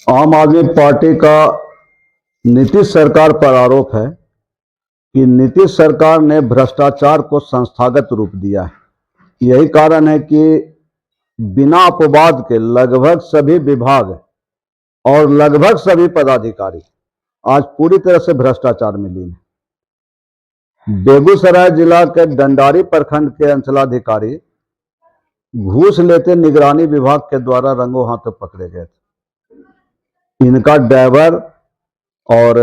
आम आदमी पार्टी का नीतीश सरकार पर आरोप है कि नीतीश सरकार ने भ्रष्टाचार को संस्थागत रूप दिया है। यही कारण है कि बिना अपवाद के लगभग सभी विभाग और लगभग सभी पदाधिकारी आज पूरी तरह से भ्रष्टाचार में लीन है। बेगूसराय जिला के डंडारी प्रखंड के अंचलाधिकारी घूस लेते निगरानी विभाग के द्वारा रंगों हाथों पकड़े गए थे। इनका ड्राइवर और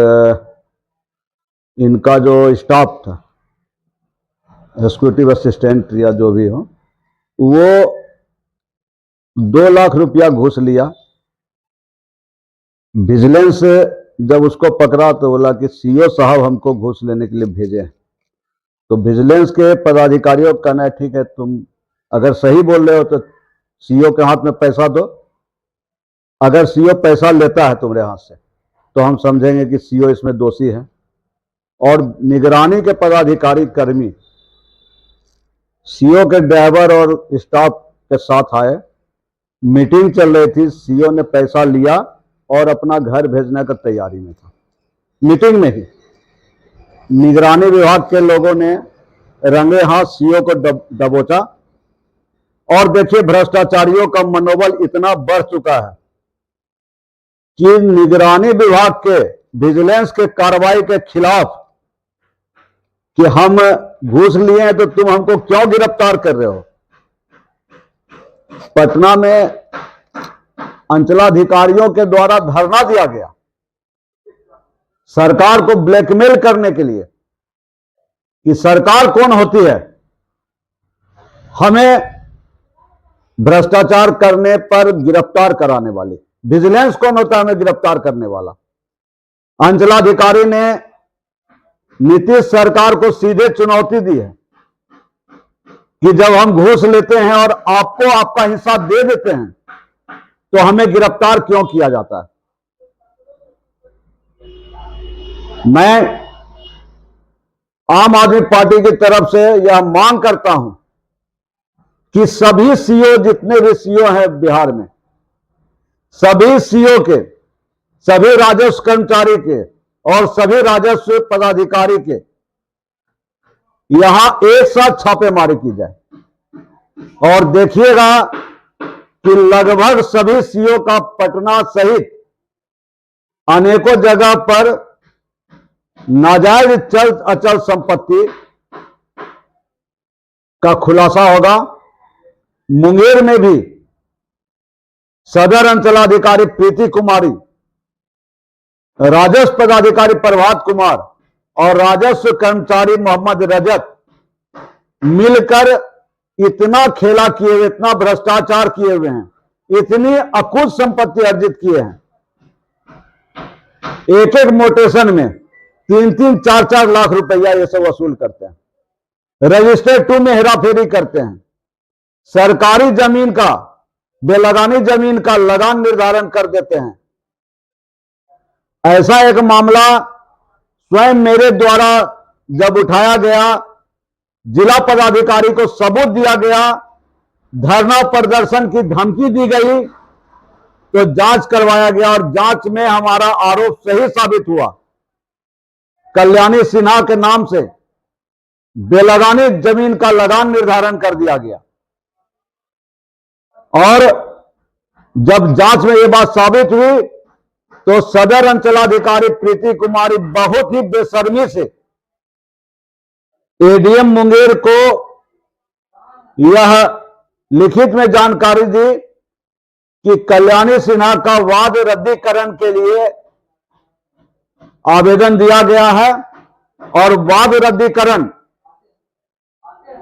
इनका जो स्टाफ था, एग्जीक्यूटिव असिस्टेंट या जो भी हो, वो 2 लाख रुपया घूस लिया। विजिलेंस जब उसको पकड़ा तो बोला कि सीओ साहब हमको घूस लेने के लिए भेजे हैं। तो विजिलेंस के पदाधिकारियों का कहना है, ठीक है, तुम अगर सही बोल रहे हो तो सीओ के हाथ में पैसा दो। अगर सीओ पैसा लेता है तुम्हारे हाथ से तो हम समझेंगे कि सीओ इसमें दोषी है। और निगरानी के पदाधिकारी कर्मी सीओ के ड्राइवर और स्टाफ के साथ आए। मीटिंग चल रही थी, सीओ ने पैसा लिया और अपना घर भेजने की तैयारी में था। मीटिंग में ही निगरानी विभाग के लोगों ने रंगे हाथ सीओ को दबोचा। और देखिए, भ्रष्टाचारियों का मनोबल इतना बढ़ चुका है कि निगरानी विभाग के विजिलेंस के कार्रवाई के खिलाफ कि हम घूस लिए हैं तो तुम हमको क्यों गिरफ्तार कर रहे हो। पटना में अंचलाधिकारियों के द्वारा धरना दिया गया सरकार को ब्लैकमेल करने के लिए कि सरकार कौन होती है, हमें भ्रष्टाचार करने पर गिरफ्तार कराने वाली। विजिलेंस कौन होता है हमें गिरफ्तार करने वाला। अंचलाधिकारी ने नीतीश सरकार को सीधे चुनौती दी है कि जब हम घूस लेते हैं और आपको आपका हिस्सा दे देते हैं तो हमें गिरफ्तार क्यों किया जाता है। मैं आम आदमी पार्टी की तरफ से यह मांग करता हूं कि सभी सीओ, जितने भी सीओ हैं बिहार में, सभी सीओ के, सभी राजस्व कर्मचारी के और सभी राजस्व पदाधिकारी के यहां एक साथ छापेमारी की जाए। और देखिएगा कि लगभग सभी सीओ का पटना सहित अनेकों जगह पर नाजायज चल अचल संपत्ति का खुलासा होगा। मुंगेर में भी सदर अंचलाधिकारी प्रीति कुमारी, राजस्व पदाधिकारी प्रभात कुमार और राजस्व कर्मचारी मोहम्मद रजत मिलकर इतना खेला किए हुए, इतना भ्रष्टाचार किए हुए हैं, इतनी अकुत संपत्ति अर्जित किए हैं। एक एक मोटेशन में 3-3, 4-4 लाख रुपया ये सब वसूल करते हैं। रजिस्टर 2 में हेराफेरी करते हैं। सरकारी जमीन का, बेलगानी जमीन का लगान निर्धारण कर देते हैं। ऐसा एक मामला स्वयं मेरे द्वारा जब उठाया गया, जिला पदाधिकारी को सबूत दिया गया, धरना प्रदर्शन की धमकी दी गई, तो जांच करवाया गया और जांच में हमारा आरोप सही साबित हुआ। कल्याणी सिन्हा के नाम से बेलगानी जमीन का लगान निर्धारण कर दिया गया। और जब जांच में यह बात साबित हुई तो सदर अंचलाधिकारी प्रीति कुमारी बहुत ही बेशर्मी से एडीएम मुंगेर को यह लिखित में जानकारी दी कि कल्याणी सिन्हा का वाद रद्दीकरण के लिए आवेदन दिया गया है और वाद रद्दीकरण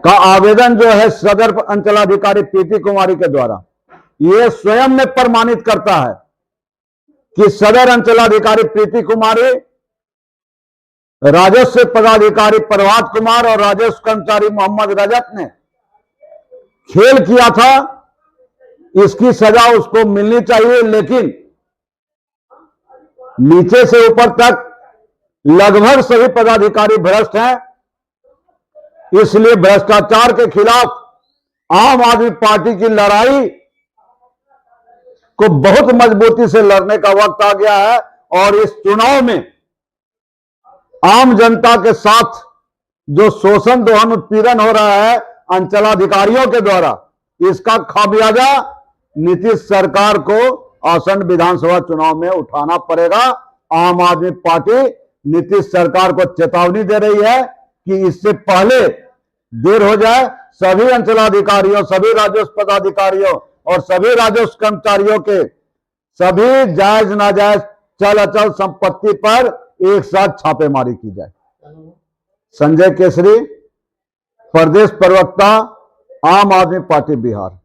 का आवेदन जो है सदर अंचलाधिकारी प्रीति कुमारी के द्वारा, यह स्वयं में प्रमाणित करता है कि सदर अंचलाधिकारी प्रीति कुमारी, राजस्व पदाधिकारी प्रभात कुमार और राजस्व कर्मचारी मोहम्मद रजत ने खेल किया था। इसकी सजा उसको मिलनी चाहिए, लेकिन नीचे से ऊपर तक लगभग सभी पदाधिकारी भ्रष्ट हैं। इसलिए भ्रष्टाचार के खिलाफ आम आदमी पार्टी की लड़ाई को बहुत मजबूती से लड़ने का वक्त आ गया है और इस चुनाव में आम जनता के साथ जो शोषण दोहन उत्पीड़न हो रहा है अंचलाधिकारियों के द्वारा, इसका खामियाजा नीतीश सरकार को आसन्न विधानसभा चुनाव में उठाना पड़ेगा। आम आदमी पार्टी नीतीश सरकार को चेतावनी दे रही है कि इससे पहले देर हो जाए, सभी अंचलाधिकारियों, सभी राजस्व पदाधिकारियों और सभी राजस्व कर्मचारियों के सभी जायज नाजायज चल अचल संपत्ति पर एक साथ छापेमारी की जाए। संजय केसरी, प्रदेश प्रवक्ता, आम आदमी पार्टी बिहार।